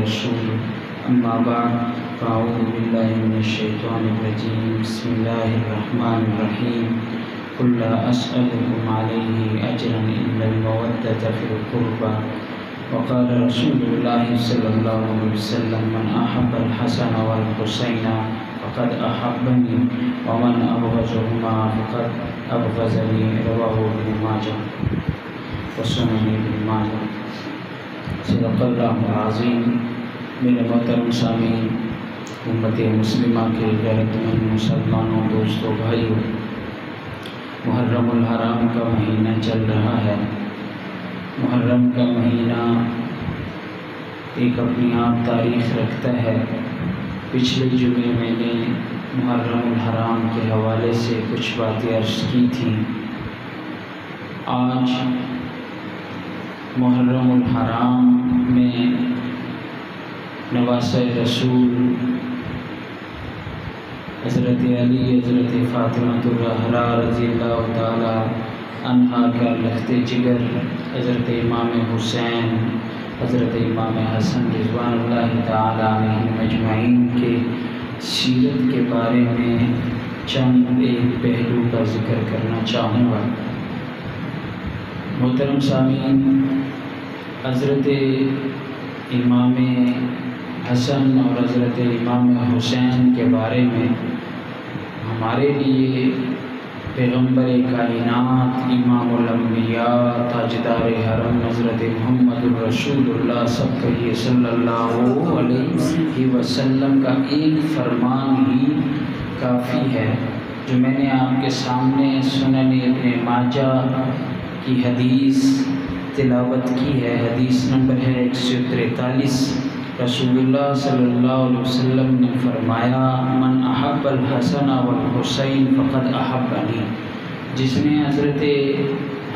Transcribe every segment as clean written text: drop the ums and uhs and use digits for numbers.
ورسوله أما بعد فأعوذ بالله من الشيطان الرجيم بسم الله الرحمن الرحيم قل لا أسألكم عليه أجرا إلا المودة في القربى وقال رسول الله صلى الله عليه وسلم من أحب الحسن والحسين فقد أحبني ومن أبغضهما فقد أبغضني رواه ابن ماجه وسنن ابن ماجه صدق اللہ العظیم۔ میرے محترم سامعین، امت مسلمہ کے غیرت مند مسلمانوں، دوستوں، بھائیوں، محرم الحرام کا مہینہ چل رہا ہے۔ محرم کا مہینہ ایک اپنی آپ تاریخ رکھتا ہے۔ پچھلے جمعے میں نے محرم الحرام کے حوالے سے کچھ باتیں عرض کی تھیں۔ آج محرم الحرام میں نواسۂ رسول حضرت علی، حضرت فاطمہ الزہرا رضی اللہ تعالی عنہا کا لخت جگر، حضرت امام حسین، حضرت امام حسن رضوان اللہ تعالی علیہم اجمعین کے سیرت کے بارے میں چند ایک پہلو کا ذکر کرنا چاہوں گا۔ محترم سامعین، حضرت امام حسن اور حضرت امام حسین کے بارے میں ہمارے لیے پیغمبر کائنات، امام الانبیاء، تاجدار حرم حضرت محمد الرسول اللہ صلی اللہ علیہ وسلم کا ایک فرمان ہی کافی ہے، جو میں نے آپ کے سامنے سنن ابن ماجہ کی حدیث تلاوت کی ہے۔ حدیث نمبر ہے 143۔ رسول اللہ صلی اللہ علیہ وسلم نے فرمایا، من احب الحسن والحسین فقد احبنی، جس نے حضرت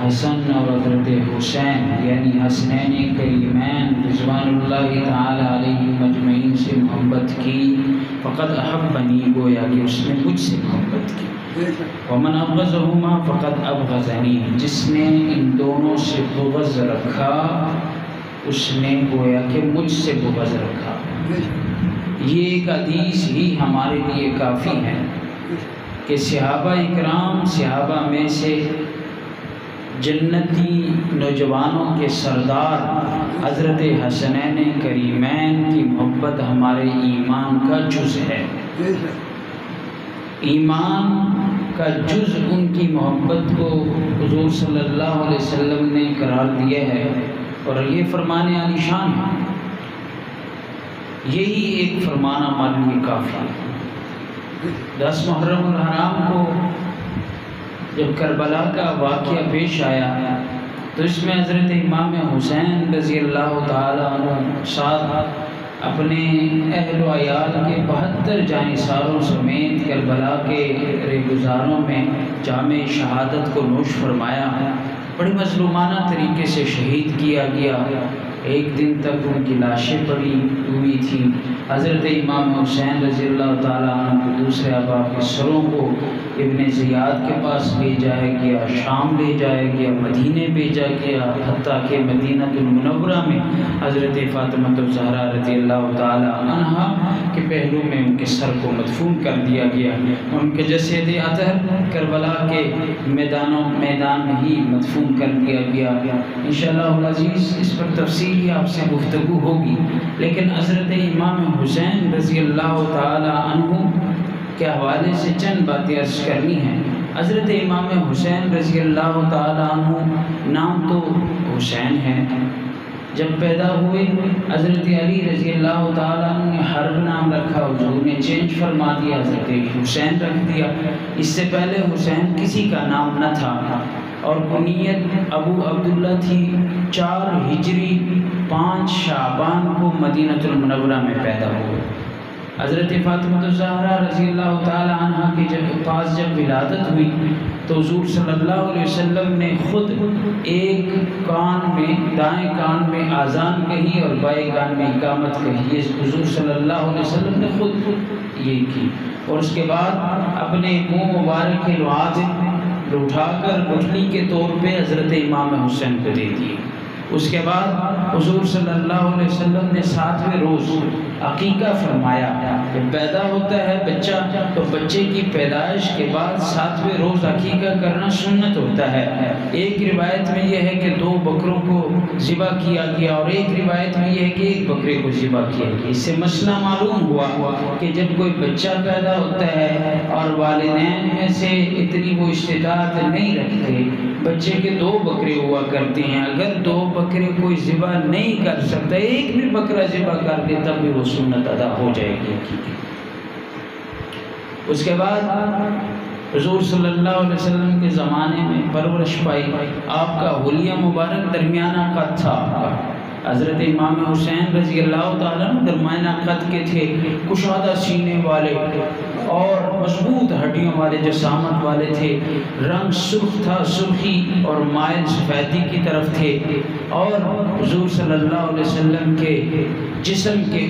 حسن اور حضرت حسین یعنی حسنین کریمین رضوان اللہ تعالی علیہم اجمعین سے محبت کی، فقد احبنی، گویا کہ اس نے مجھ سے محبت کی۔ ومن ابغضہما فقد ابغضنی، جس نے ان دونوں سے بغض رکھا اس نے گویا کہ مجھ سے بغض رکھا۔ یہ ایک حدیث ہی ہمارے لیے کافی ہے کہ صحابہ اکرام، صحابہ میں سے جنتی نوجوانوں کے سردار حضرت حسنین کریمین کی محبت ہمارے ایمان کا جز ہے۔ ایمان کا جز ان کی محبت کو حضور صلی اللہ علیہ وسلم نے قرار دیا ہے، اور یہ فرمان عالی شان ہے۔ یہی ایک فرمان ہمارے لیے کافی ہے۔ 10 محرم الحرام کو جب کربلا کا واقعہ پیش آیا تو اس میں حضرت امام حسین رضی اللہ تعالی عنہ ساتھ اپنے اہل و عیال کے 72 جانثاروں سمیت کربلا کے ریگزاروں میں جامِ شہادت کو نوش فرمایا۔ بڑی مظلومانہ طریقے سے شہید کیا گیا۔ ایک دن تک ان کی لاشیں پڑی ہوئی تھیں۔ حضرت امام حسین رضی اللہ تعالیٰ عنہ کو دوسرے احباب کے سروں کو ابن زیاد کے پاس لے جایا گیا، شام لے جایا گیا، مدینے بھیجا گیا، حتیٰ کہ مدینہ المنورہ میں حضرت فاطمہ الزہرا رضی اللہ تعالیٰ عنہا کے پہلو میں ان کے سر کو مدفون کر دیا گیا۔ ان کے جسد اطہر کربلا کے میدان میں ہی مدفون کر دیا گیا۔ انشاءاللہ العزیز اس پر تفصیلی آپ سے گفتگو ہوگی، لیکن حضرت امام حسین رضی اللہ تعالی عنہ کے حوالے سے چند باتیں عرض کرنی ہیں۔ حضرت امام حسین رضی اللہ تعالی عنہ نام تو حسین ہے، جب پیدا ہوئے حضرت علی رضی اللہ تعالیٰ عنہ نے حرب نام رکھا، حضور نے چینج فرما دیا، حضرت حسین رکھ دیا۔ اس سے پہلے حسین کسی کا نام نہ تھا اور کنیت ابو عبداللہ تھی۔ 4 ہجری 5 شعبان کو مدینہ المنورہ میں پیدا ہوئے۔ حضرت فاطمہ الزہرا رضی اللہ تعالی عنہ کے پاس جب ولادت ہوئی تو حضور صلی اللہ علیہ وسلم نے خود ایک کان میں، دائیں کان میں آذان کہی اور بائیں کان میں اقامت کہی۔ یہ حضور صلی اللہ علیہ وسلم نے خود یہ کی، اور اس کے بعد اپنے منہ مبارک کے لعاب اٹھا کر گٹھلی کے طور پہ حضرت امام حسین کو دے دیے۔ اس کے بعد حضور صلی اللہ علیہ وسلم نے 7ویں روز عقیقہ فرمایا۔ جب پیدا ہوتا ہے بچہ تو بچے کی پیدائش کے بعد 7ویں روز عقیقہ کرنا سنت ہوتا ہے۔ ایک روایت میں یہ ہے کہ 2 بکروں کو ذبح کیا گیا، اور ایک روایت میں یہ ہے کہ 1 بکرے کو ذبح کیا گیا۔ اس سے مسئلہ معلوم ہوا کہ جب کوئی بچہ پیدا ہوتا ہے اور والدین میں سے اتنی وہ استطاعت نہیں رکھتے، بچے کے 2 بکرے ہوا کرتے ہیں، اگر 2 بکرے کوئی ذبح نہیں کر سکتا، 1 بھی بکرا ذبح کر دے تب بھی وہ سنت ادا ہو جائے گی۔ اس کے بعد حضور صلی اللہ علیہ وسلم کے زمانے میں پرورش پائی، آپ کا حلیہ مبارک درمیانہ قد تھا۔ حضرت امام حسین رضی اللہ تعالیٰ درمیانہ قد کے تھے، کشادہ سینے والے اور مضبوط ہڈیوں والے، جسامت والے تھے، رنگ سرخ تھا، سرخی اور مائل سفیدی کی طرف تھے، اور حضور صلی اللہ علیہ وسلم کے جسم کے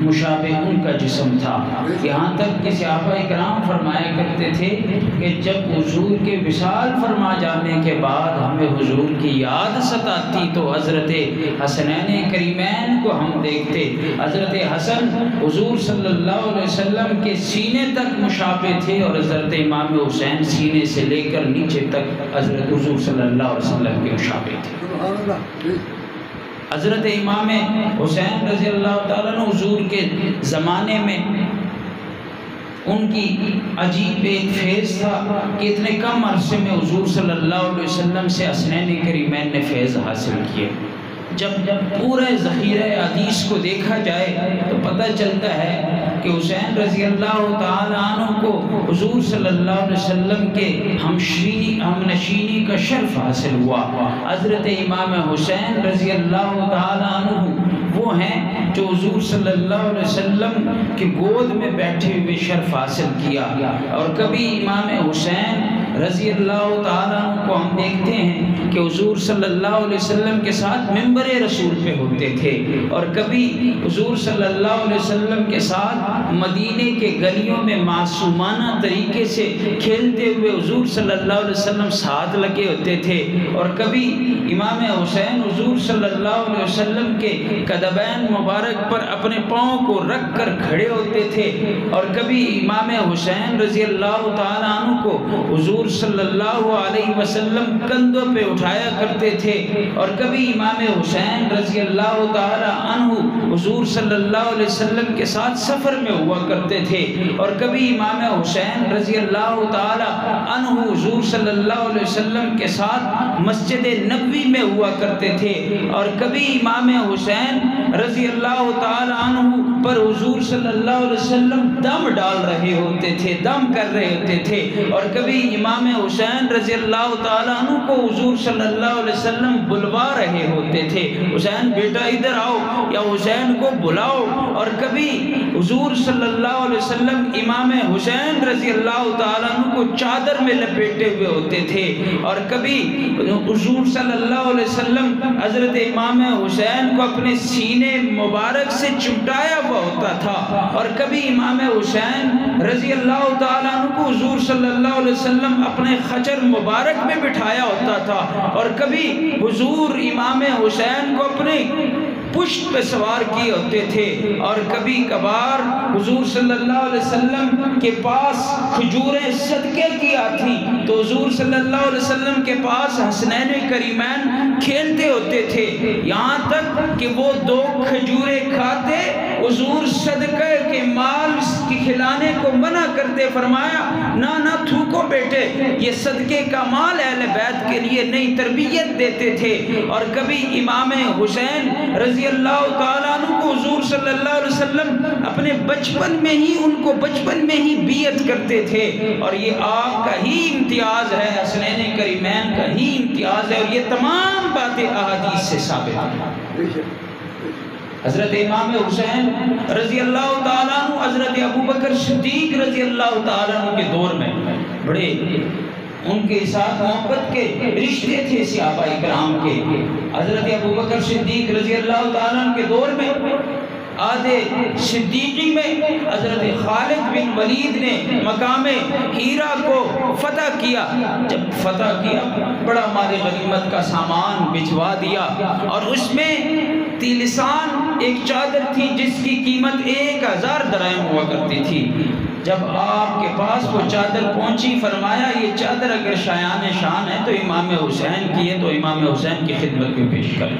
مشابہ ان کا جسم تھا۔ یہاں تک کہ صحابہ اکرام فرمایا کرتے تھے کہ جب حضور کے وصال فرما جانے کے بعد ہمیں حضور کی یاد ستاتی تو حضرت حسنین کریمین کو ہم دیکھتے۔ حضرت حسن حضور صلی اللہ علیہ وسلم کے سینے تک مشابہ تھے، اور حضرت امام حسین سینے سے لے کر نیچے تک حضرت حضور صلی اللہ علیہ وسلم کے مشابہ تھے۔ حضرت امام حسین رضی اللہ تعالیٰ عنہ حضور کے زمانے میں ان کی عجیب ایک فیض تھا کہ اتنے کم عرصے میں حضور صلی اللہ علیہ وسلم سے حسنین کریمین نے فیض حاصل کیے۔ جب پورے ذخیرہ حدیث کو دیکھا جائے تو پتہ چلتا ہے کہ حسین رضی اللہ تعالیٰ عنہ کو حضور صلی اللہ علیہ وسلم کے ہم نشینی کا شرف حاصل ہوا۔ حضرت امام حسین رضی اللہ تعالیٰ عنہ وہ ہیں جو حضور صلی اللہ علیہ وسلم کے گود میں بیٹھے ہوئے شرف حاصل کیا، اور کبھی امام حسین رضی اللہ تعالیٰ عنہ کو ہم دیکھتے ہیں کہ حضور صلی اللہ علیہ وسلم کے ساتھ منبر رسول پہ ہوتے تھے، اور کبھی حضور صلی اللہ علیہ وسلم کے ساتھ مدینے کے گلیوں میں معصومانہ طریقے سے کھیلتے ہوئے حضور صلی اللہ علیہ وسلم ساتھ لگے ہوتے تھے، اور کبھی امام حسین حضور صلی اللہ علیہ وسلم کے قدمین مبارک پر اپنے پاؤں کو رکھ کر کھڑے ہوتے تھے، اور کبھی امام حسین رضی اللہ تعالیٰ عنہ کو حضور صلی اللہ علیہ وسلم کندھوں پہ اٹھایا کرتے تھے، اور کبھی امام حسین رضی اللہ تعالیٰ عنہ حضور صلی اللہ علیہ وسلم کے ساتھ سفر میں ہوا کرتے تھے، اور کبھی امام حسین رضی اللہ تعالیٰ عنہ حضور صلی اللہ علیہ وسلم کے ساتھ مسجد نبوی میں ہوا کرتے تھے، اور کبھی امام حسین رضی اللہ تعالیٰ عنہ پر حضور صلی اللہ علیہ وسلم دم ڈال رہے ہوتے تھے، دم کر رہے ہوتے تھے، اور کبھی امام حسین رضی اللہ تعالیٰ عنہ کو حضور صلی اللہ علیہ وسلم بلوا رہے ہوتے تھے، حسین بیٹا ادھر آؤ، یا حسین کو بلاؤ، اور کبھی حضور صلی اللہ علیہ وسلم امام حسین رضی اللہ تعالیٰ عنہ کو چادر میں لپیٹے ہوئے ہوتے تھے، اور کبھی حضور صلی اللہ علیہ وسلم حضرت امام حسین کو اپنے سینے مبارک سے چمٹایا ہوا ہوتا تھا، اور کبھی امام حسین رضی اللہ تعالیٰ عنہ کو حضور صلی اللہ علیہ وسلم اپنے خچر مبارک میں بٹھایا ہوتا تھا، اور کبھی حضور امام حسین کو اپنے پشت پہ سوار کیے ہوتے تھے، اور کبھی کبھار حضور صلی اللہ علیہ وسلم کے پاس کھجوریں صدقے کی آتی تو حضور صلی اللہ علیہ وسلم کے پاس حسنین کریمین کھیلتے ہوتے تھے، یہاں تک کہ وہ 2 کھجوریں کھاتے، حضور صدقہ کے مال کی کھلانے کو منع کرتے، فرمایا نہ تھوکو بیٹے، یہ صدقے کا مال اہل بیت کے لیے نئی تربیت دیتے تھے، اور کبھی امام حسین رضی اللہ تعالیٰ عنہ کو حضور صلی اللہ علیہ وسلم اپنے بچپن میں ہی ان کو بچپن میں ہی بیعت کرتے تھے، اور یہ آپ کا ہی امتیاز ہے، حسنین کریمین کا ہی امتیاز ہے، اور یہ تمام باتیں احادیث سے ثابت ہیں۔ حضرت امام حسین رضی اللہ تعالیٰ عنہ حضرت ابوبکر صدیق رضی اللہ تعالیٰ عنہ کے دور میں بڑے ان کے ساتھ محبت کے رشتے تھے صحابہ کرام کے۔ حضرت ابوبکر صدیق رضی اللہ تعالیٰ عنہ کے دور میں عہد صدیقی میں حضرت خالد بن ولید نے مقام ہیرا کو فتح کیا. جب فتح کیا بڑا مال غنیمت کا سامان بھجوا دیا، اور اس میں تیلسان ایک چادر تھی جس کی قیمت 1000 درہم ہوا کرتی تھی. جب آپ کے پاس وہ چادر پہنچی، فرمایا یہ چادر اگر شایان شان ہے تو امام حسین کی ہے، تو امام حسین کی خدمت میں پیش کریں.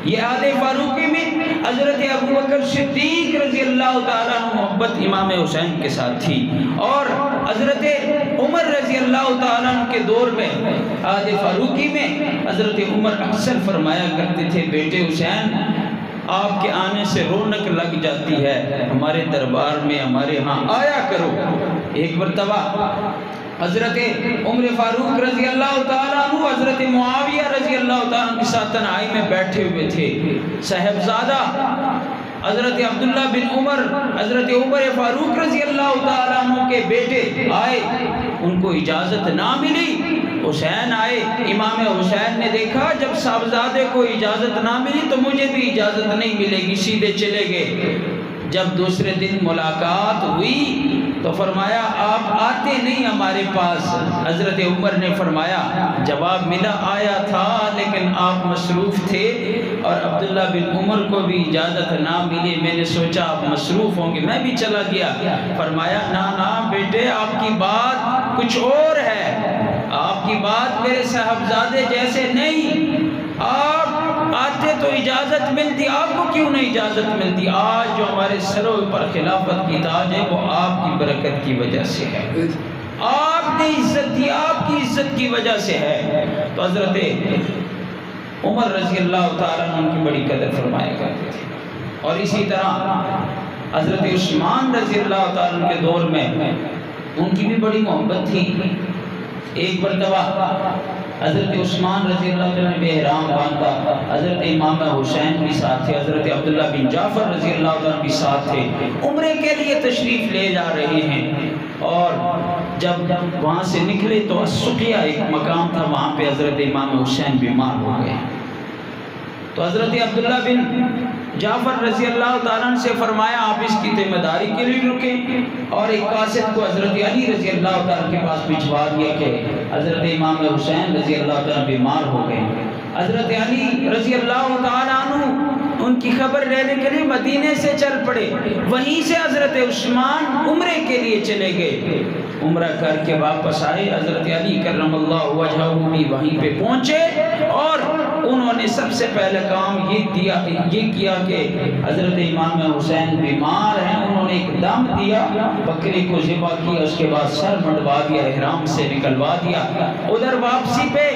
یہ عہد فاروقی میں حضرت ابوبکر صدیق رضی اللہ تعالیٰ عنہ محبت امام حسین کے ساتھ تھی، اور حضرت عمر رضی اللہ تعالیٰ عنہ کے دور میں عہد فاروقی میں حضرت عمر اکثر فرمایا کرتے تھے، بیٹے حسین آپ کے آنے سے رونق لگ جاتی ہے، ہمارے دربار میں ہمارے ہاں آیا کرو. ایک مرتبہ حضرت عمر فاروق رضی اللہ تعالیٰ عنہ حضرت معاویہ رضی اللہ تعالیٰ عنہ کے ساتھ تنہائی میں بیٹھے ہوئے تھے. صاحبزادہ حضرت عبداللہ بن عمر حضرت عمر فاروق رضی اللہ تعالیٰ عنہ کے بیٹے آئے، ان کو اجازت نہ ملی. حسین آئے، امام حسین نے دیکھا جب صاحبزادے کو اجازت نہ ملی تو مجھے بھی اجازت نہیں ملے گی، سیدھے چلے گئے. جب دوسرے دن ملاقات ہوئی تو فرمایا آپ آتے نہیں ہمارے پاس. حضرت عمر نے فرمایا جواب ملا آیا تھا لیکن آپ مصروف تھے، اور عبداللہ بن عمر کو بھی اجازت نہ ملی، میں نے سوچا آپ مصروف ہوں گے، میں بھی چلا گیا. فرمایا نا بیٹے آپ کی بات کچھ اور ہے، آپ کی بات میرے صاحبزادے جیسے نہیں، آپ آتے تو اجازت ملتی، آپ کو کیوں نہیں اجازت ملتی؟ آج جو ہمارے سروں پر خلافت کی تاج ہے وہ آپ کی برکت کی وجہ سے ہے، آپ نے عزت دی، آپ کی عزت کی وجہ سے ہے. تو حضرت عمر رضی اللہ تعالیٰ عنہ کی بڑی قدر فرمایا کرتے تھے. اور اسی طرح حضرت عثمان رضی اللہ تعالیٰ عنہ کے دور میں ان کی بھی بڑی محبت تھی. ایک مرتبہ حضرت عثمان رضی اللہ تعالیٰ نے احرام باندھا، حضرت امام حسین بھی ساتھ تھے، حضرت عبداللہ بن جعفر رضی اللہ تعالیٰ بھی ساتھ تھے، عمرے کے لیے تشریف لے جا رہے ہیں. اور جب وہاں سے نکلے تو السقیہ ایک مقام تھا، وہاں پہ حضرت امام حسین بیمار ہو گئے. تو حضرت عبداللہ بن جعفر رضی اللہ تعالیٰ سے فرمایا آپ اس کی ذمہ داری کے لیے رکیں، اور ایک قاصد کو حضرت علی رضی اللہ تعالیٰ کے پاس بھجوا دیا کہ حضرت امام حسین رضی اللہ تعالیٰ بیمار ہو گئے. حضرت علی رضی اللہ تعالیٰ عنہ ان کی خبر لینے کے لیے مدینے سے چل پڑے، وہیں سے حضرت عثمان عمرے کے لیے چلے گئے. عمرہ کر کے واپس آئے، حضرت علی کرم اللہ وجہہ بھی وہیں پہ پہنچے، اور انہوں نے سب سے پہلے کام یہ کیا کہ حضرت امام حسین بیمار ہیں، انہوں نے ایک دم دیا، بکری کو ذبح کیا، اس کے بعد سر منڈوا دیا، احرام سے نکلوا دیا. ادھر واپسی پہ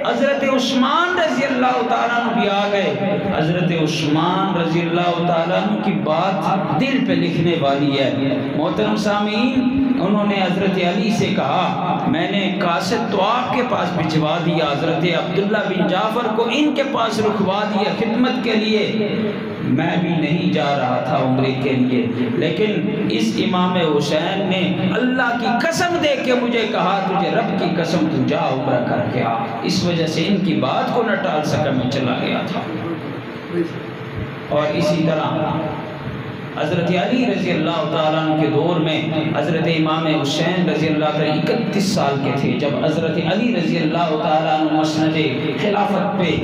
حضرت عثمان رضی اللہ تعالیٰ عنہ بھی آ گئے. حضرت عثمان رضی اللہ تعالیٰ عنہ کی بات دل پہ لکھنے والی ہے. محترم سامعین، انہوں نے حضرت علی سے کہا میں نے قاصد تو آپ کے پاس بھجوا دیا، حضرت عبداللہ بن جعفر کو ان کے پاس رکھوا دیا خدمت کے لیے، میں بھی نہیں جا رہا تھا عمرے کے لیے، لیکن اس امام حسین نے اللہ کی قسم دے کے مجھے کہا تجھے رب کی قسم تو جا عمرہ کر کے آ. اس وجہ سے ان کی بات کو نہ ٹال سکا، میں چلا گیا تھا. اور اسی طرح حضرت علی رضی اللہ تعالیٰ عنہ کے دور میں حضرت امام حسین رضی اللہ تعالیٰ 31 سال کے تھے جب حضرت علی رضی اللہ تعالیٰ عنہ مسند خلافت پہ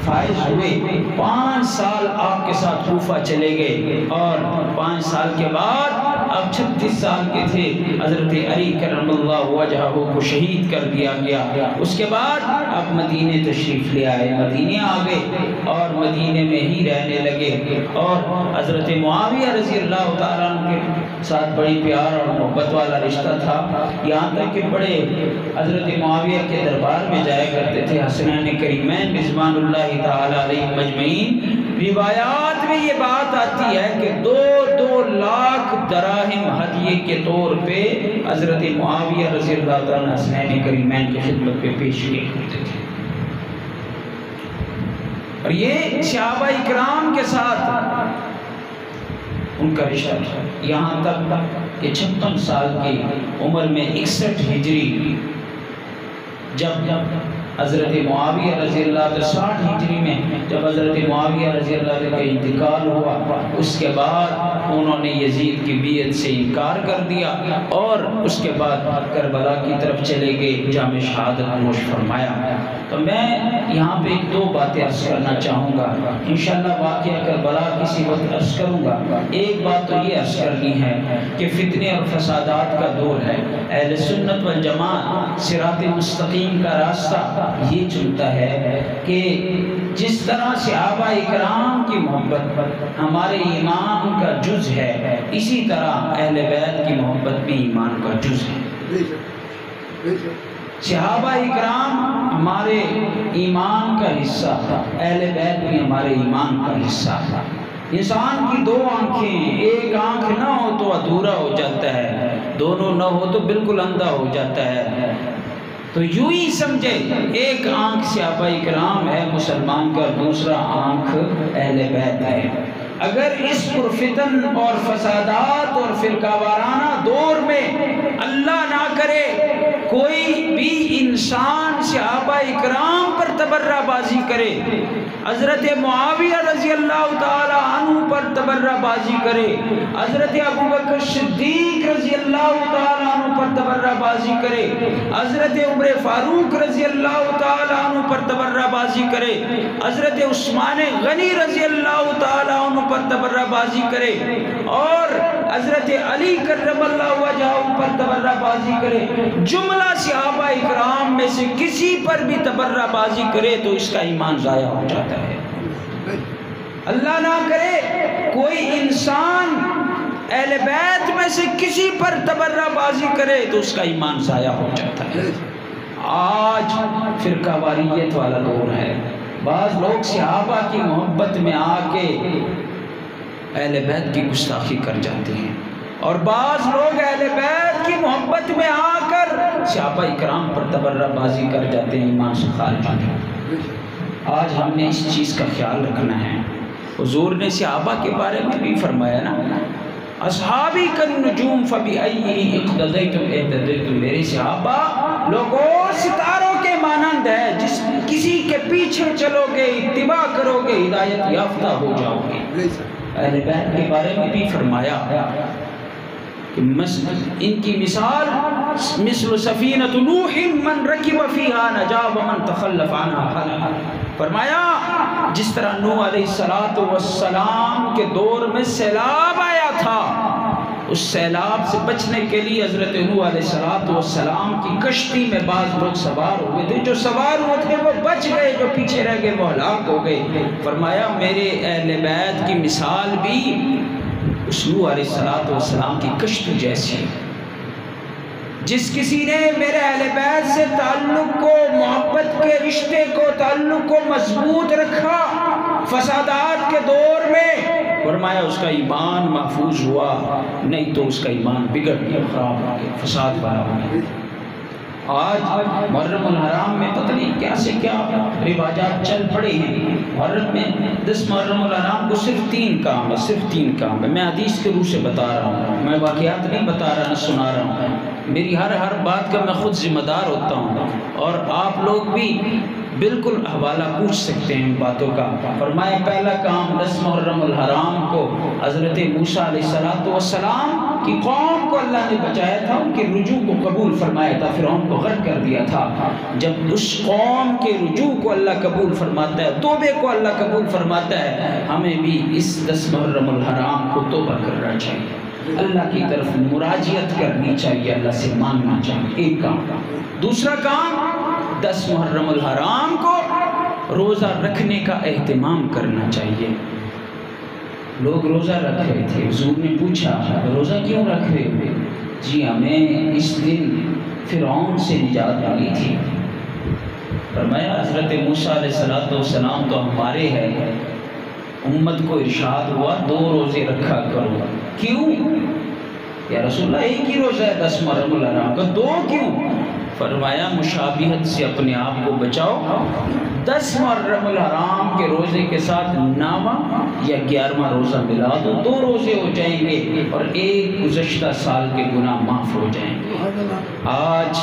فائز ہوئے. 5 سال آپ کے ساتھ کوفہ چلے گئے، اور 5 سال کے بعد اب 36 سال کے تھے، حضرت علی کرم اللہ وجہہ کو شہید کر دیا گیا. اس کے بعد اب مدینے تشریف لے آئے، مدینے آ گئے اور مدینے میں ہی رہنے لگے. اور حضرت معاویہ رضی اللہ تعالیٰ عنہ کے ساتھ بڑی پیار اور محبت والا رشتہ تھا، یہاں تک کہ بڑے حضرت معاویہ کے دربار میں جایا کرتے تھے. حسنین کریمین رضوان اللہ تعالیٰ علیہ مجمعین. روایات میں یہ بات آتی ہے کہ 2 لاکھ دراہم ہدیے کے طور پہ حضرت معاویہ رضی اللہ تعالیٰ حسنین کریمین کی خدمت پہ پیش کیے کرتے تھے. اور یہ صحابہ اکرام کے ساتھ ان کا رشتہ تھا، یہاں تک کہ 56 سال کی عمر میں 61 ہجری جب حضرت معاویہ رضی اللہ عنہ 60 ہجری میں جب حضرت معاویہ رضی اللہ عنہ کا انتقال ہوا، اس کے بعد انہوں نے یزید کی بیعت سے انکار کر دیا اور اس کے بعد کربلا کی طرف چلے گئے، جام شہادت نوش فرمایا۔ تو میں یہاں پہ ایک دو باتیں عرض کرنا چاہوں گا، انشاءاللہ واقعہ کربلا کسی وقت عرض کروں گا۔ ایک بات تو یہ عرض کرنی ہے کہ فتنے اور فسادات کا دور ہے، اہل سنت والجماعت صراط مستقیم کا راستہ یہ چنتا ہے کہ جس طرح صحابہ اکرام کی محبت ہمارے ایمان کا جز ہے، اسی طرح اہل بیت کی محبت بھی ایمان کا جز ہے۔ صحابہ اکرام ہمارے ایمان کا حصہ، اہل بیت بھی ہمارے ایمان کا حصہ۔ انسان کی دو آنکھیں، ایک آنکھ نہ ہو تو ادھورا ہو جاتا ہے، دونوں نہ ہو تو بالکل اندھا ہو جاتا ہے۔ تو یوں ہی سمجھے ایک آنکھ صحابہ اکرام ہے مسلمان کا، دوسرا آنکھ اہل بیت ہے۔ اگر اس پرفتن اور فسادات اور فرقہ وارانہ دور میں اللہ نہ کرے کوئی بھی انسان صحابہ اکرام پر تبرہ بازی کرے، حضرت معاویہ رضی اللہ تعالی عنہ پر تبرہ بازی کرے، حضرت ابوبکر صدیق رضی اللہ تعالی عنہ پر تبرہ بازی کرے، حضرت عمر فاروق رضی اللہ تعالی عنہ پر تبرہ بازی کرے، حضرت عثمان غنی رضی اللہ تعالی عنہ پر تبرہ بازی کرے، اور حضرت علی کرم اللہ وجہہ پر تبرہ بازی کرے، جملہ صحابہ اکرام میں سے کسی پر بھی تبرہ بازی کرے تو اس کا ایمان ضائع ہو جاتا ہے۔ اللہ نہ کرے کوئی انسان اہل بیت میں سے کسی پر تبرہ بازی کرے تو اس کا ایمان ضائع ہو جاتا ہے۔ آج فرقہ واریت والا دور ہے، بعض لوگ صحابہ کی محبت میں آ کے اہل بیت کی گستاخی کر جاتے ہیں، اور بعض لوگ اہل بیت کی محبت میں آ کر صحابہ اکرام پر تبرہ بازی کر جاتے ہیں، ایمان سے خارج ہو جاتے ہیں۔ آج ہم نے اس چیز کا خیال رکھنا ہے۔ حضور نے صحابہ کے بارے میں بھی فرمایا نا، اصحابی کالنجوم فبأیہ اقتدیتم اہتدیتم، میرے صحابہ لوگوں ستاروں کے مانند ہے، جس کسی کے پیچھے چلو گے اتباع کرو گے ہدایت یافتہ ہو جاؤ گے۔ اہل بیت کے بارے میں بھی فرمایا کہ ان کی مثال مثل سفینۃ نوح من رکب فیہا نجا ومن تخلف عنہا ہلک، فرمایا جس طرح نوح علیہ السلام کے دور میں سیلاب آیا تھا، اس سیلاب سے بچنے کے لیے حضرت نوح علیہ السلام کی کشتی میں بعض لوگ سوار ہوئے تھے، جو سوار ہوئے تھے وہ بچ گئے، جو پیچھے رہ گئے وہ ہلاک ہو گئے۔ فرمایا میرے اہل بیت کی مثال بھی اس نوح علیہ السلام کی کشتی جیسی ہے۔ جس کسی نے میرے اہل بیت سے تعلق کو، محبت کے رشتے کو، تعلق کو مضبوط رکھا فسادات کے دور میں، فرمایا اس کا ایمان محفوظ ہوا، نہیں تو اس کا ایمان بگڑ گیا، خراب ہو گیا، فساد والا ہو گیا۔ آج محرم الحرام میں پتہ نہیں کیا سے کیا رواجات چل پڑے ہیں۔ محرم میں 10 محرم الحرام کو صرف 3 کام ہے، صرف 3 کام ہے۔ میں حدیث کے روح سے بتا رہا ہوں، میں واقعات نہیں بتا رہا، نہ سنا رہا ہوں۔ میری ہر بات کا میں خود ذمہ دار ہوتا ہوں، اور آپ لوگ بھی بالکل حوالہ پوچھ سکتے ہیں ان باتوں کا۔ فرمایا پہلا کام 10 محرم الحرام کو حضرت موسیٰ علیہ السلام کی قوم کو اللہ نے بچایا تھا، ان کے رجوع کو قبول فرمایا تھا، فرعون کو غرق کر دیا تھا۔ جب اس قوم کے رجوع کو اللہ قبول فرماتا ہے، توبے کو اللہ قبول فرماتا ہے، ہمیں بھی اس 10 محرم الحرام کو توبہ کرنا چاہیے، اللہ کی طرف مراجعت کرنی چاہیے، اللہ سے مانگنا چاہیے، ایک کام۔ دوسرا کام 10 محرم الحرام کو روزہ رکھنے کا اہتمام کرنا چاہیے۔ لوگ روزہ رکھ رہے تھے، حضور نے پوچھا روزہ کیوں رکھ رہے ہوئے؟ جی ہمیں اس دن فرعون سے نجات ملی تھی۔ فرمایا حضرت موسیٰ علیہ السلام تو ہمارے ہیں، امت کو ارشاد ہوا 2 روزے رکھا کرو۔ کیوں؟ یا رسول اللہ ایک ہی روزہ ہے 10 محرم الحرام کا، 2 کیوں؟ فرمایا مشابہت سے اپنے آپ کو بچاؤ، 10 محرم الحرام کے روزے کے ساتھ 9واں یا 11واں روزہ ملا دو، 2 روزے ہو جائیں گے اور ایک گزشتہ سال کے گناہ معاف ہو جائیں گے۔ آج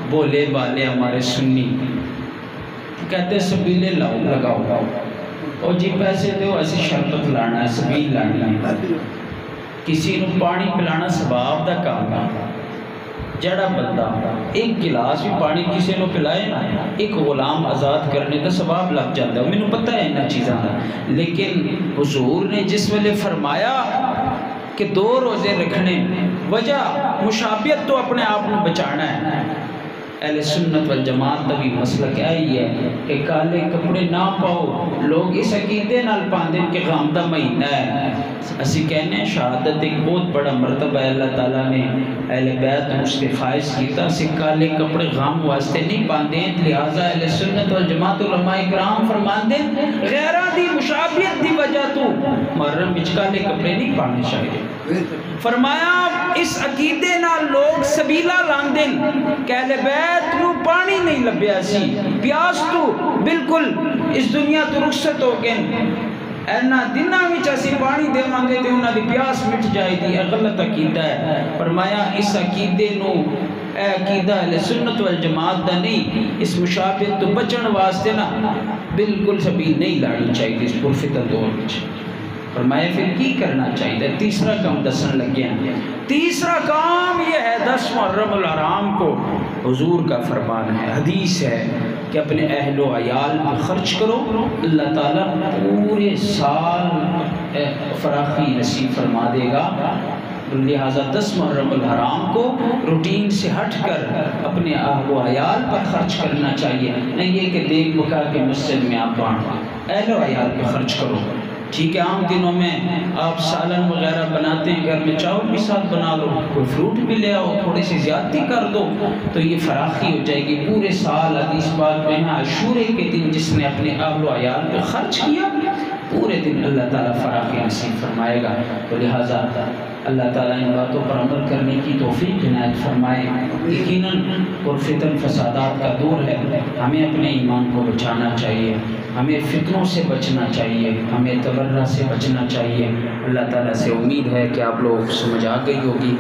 بولے بالے ہمارے سنی کہتے سبیلے لاؤ لگاؤ، اور جی پیسے دو ایسی شربت لانا ہے، سبیل لانی ہے، کسی نو پانی پلانا ثواب دا کام ہے۔ جڑا بندہ ایک گلاس بھی پانی کسی نو پلائے نا، ایک غلام آزاد کرنے دا ثواب لگ جاتا ہے۔ مینوں پتہ ہے انہاں چیزاں دا، لیکن حضور نے جس ویلے فرمایا کہ 2 روزے رکھنے، وجہ مشابہت تو اپنے آپ کو بچانا ہے۔ اہل سنت والجماعت کا بھی مسئلہ کیا ہی ہے کہ کالے کپڑے نہ پاؤ، لوگ اس عقیدے نال پاندے کہ غم دا مہینہ ہے۔ اسی کہنے ہیں شہادت ایک بہت بڑا مرتبہ ہے، اللہ تعالیٰ نے اہل بیت مستفائز کیتا، اسی کالے کپڑے غم واسطے نہیں پاندے، لہٰذا اہل سنت والجماعت علماء کرام فرماندے غیرہ دی مشابہت دی وجہ تو محرم وچ کالے کپڑے نہیں پانے چاہیے۔ فرمایا اس عقیدے نال لوگ سبیلا لاندے کہ اہل بیت نو پانی نہیں لبیا سی، پیاس تو بالکل اس دنیا تو رخصت ہو گئے، اینا دنہ وچ اسی پانی دے مانگے تے انہاں دی پیاس مٹ جائے دی، غلط عقیدہ ہے۔ فرمایا اس عقیدے نو اے عقیدہ اہل سنت والجماعت دا نہیں، اس مشابہت تو بچن واسطے نا بالکل سبیل نہیں لانی چاہیے اس پرفتن دور وچ۔ فرمایا پھر کی کرنا چاہیے؟ تیسرا کام دسن لگے ہیں۔ تیسرا کام یہ ہے 10 محرم الحرام کو حضور کا فرمان ہے، حدیث ہے کہ اپنے اہل و عیال پہ خرچ کرو، اللہ تعالیٰ پورے سال فراخی نصیب فرما دے گا۔ لہٰذا 10 محرم الحرام کو روٹین سے ہٹ کر اپنے اہل و عیال پر خرچ کرنا چاہیے، نہیں یہ کہ دیکھ بکا کے مسجد میں آپ بانٹو، اہل و عیال پہ خرچ کرو۔ ٹھیک ہے عام دنوں میں آپ سالن وغیرہ بناتے ہیں، گھر میں چاول بھی ساتھ بنا لو، کوئی فروٹ بھی لے آؤ، تھوڑی سی زیادتی کر دو تو یہ فراخی ہو جائے گی پورے سال۔ حدیث پاک میں ہے عاشورے کے دن جس نے اپنے اہل و عیال پہ خرچ کیا پورے دن اللہ تعالیٰ فراخی نصیب فرمائے گا۔ تو لہٰذا اللہ تعالیٰ ان باتوں پر عمل کرنے کی توفیق عنایت فرمائے۔ یقیناً پرفتن فسادات کا دور ہے، ہمیں اپنے ایمان کو بچانا چاہیے، ہمیں فتنوں سے بچنا چاہیے، ہمیں تبرہ سے بچنا چاہیے۔ اللہ تعالیٰ سے امید ہے کہ آپ لوگ سمجھ آ گئی ہوگی۔